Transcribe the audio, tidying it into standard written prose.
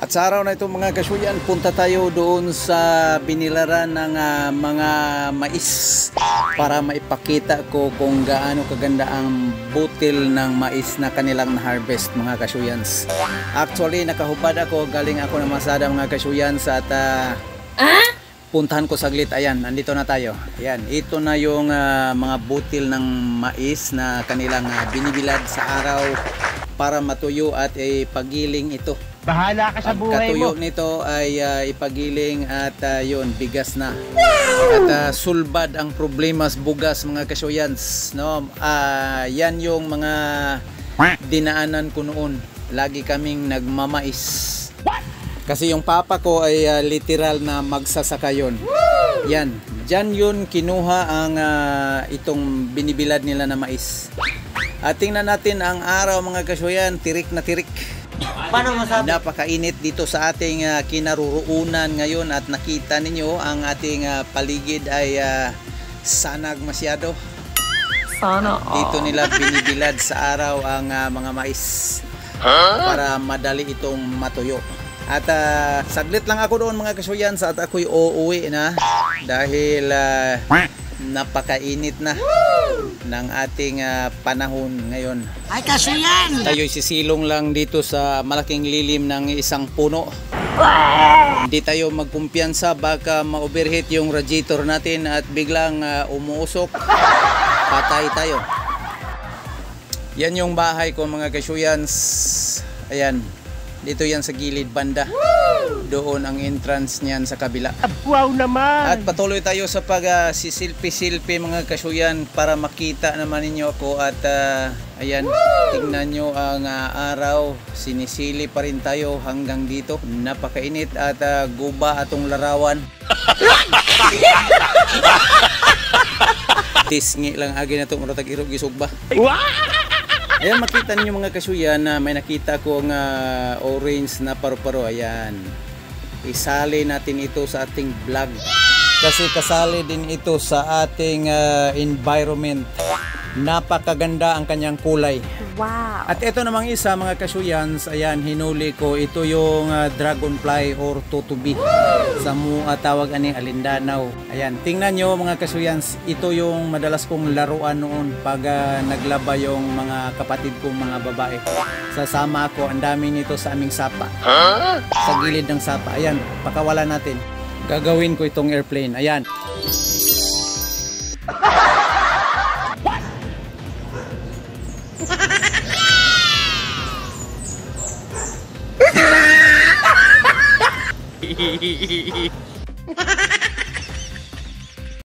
At sa araw na ito mga kasuyan, punta tayo doon sa binilaran ng mga mais para maipakita ko kung gaano kaganda ang butil ng mais na kanilang na-harvest mga kasuyans. Actually, nakahubad ako, galing ako ng Masada mga kasuyans at puntahan ko saglit. Ayan, nandito na tayo. Ayan, ito na yung mga butil ng mais na kanilang binibilad sa araw para matuyo at ipagiling ito. Bahala ka sa buhay mo. Katuyo nito ay ipagiling at yun, bigas na. At sulbad ang problemas bugas mga kasuyans, no? Yan yung mga dinaanan ko noon. Lagi kaming nagmamais. Kasi yung papa ko ay literal na magsasaka yun. Yan, dyan yun kinuha ang itong binibilad nila na mais. At tingnan natin ang araw mga kasuyan, tirik na tirik. Paano masabi? Napakainit dito sa ating kinaroroonan ngayon at nakita ninyo ang ating paligid ay sanag masyado. Sana Dito nila binibilad sa araw ang mga mais para madali itong matuyo. At saglit lang ako doon mga kasuyan at ako'y uuwi na dahil napakainit na ng ating panahon ngayon. Ay kasuyan! Tayo'y sisilong lang dito sa malaking lilim ng isang puno. Hindi tayo magkumpiyansa, baka ma-overheat yung radiator natin at biglang umuusok. Patay tayo. Yan yung bahay ko mga kasuyans. Ayan. Dito yan sa gilid banda. Doon ang entrance niyan sa kabila. Wow naman! At patuloy tayo sa pag-sisilpi-silpi mga kasuyan para makita naman ninyo ako. At ayan, tingnan nyo ang araw. Sinisili pa rin tayo hanggang dito. Napakainit at guba atong larawan. Tisngi lang agi na itong uratag irog gisugba. Ayan, makita niyo mga kasuyan na may nakita kong orange na paru-paro. Ayan. Isali natin ito sa ating vlog. Kasi kasali din ito sa ating environment. Napakaganda ang kanyang kulay. Wow. At ito namang isa mga kasuyans, ayan, hinuli ko. Ito yung dragonfly or tutubi. Sa mga tawag aning alindanaw. Ayan, tingnan nyo mga kasuyans, ito yung madalas kong laruan noon pag naglaba yung mga kapatid kong mga babae. Sasama ako, ang dami nito sa aming sapa. Sa gilid ng sapa. Ayan, pakawala natin. Gagawin ko itong airplane. Ayan.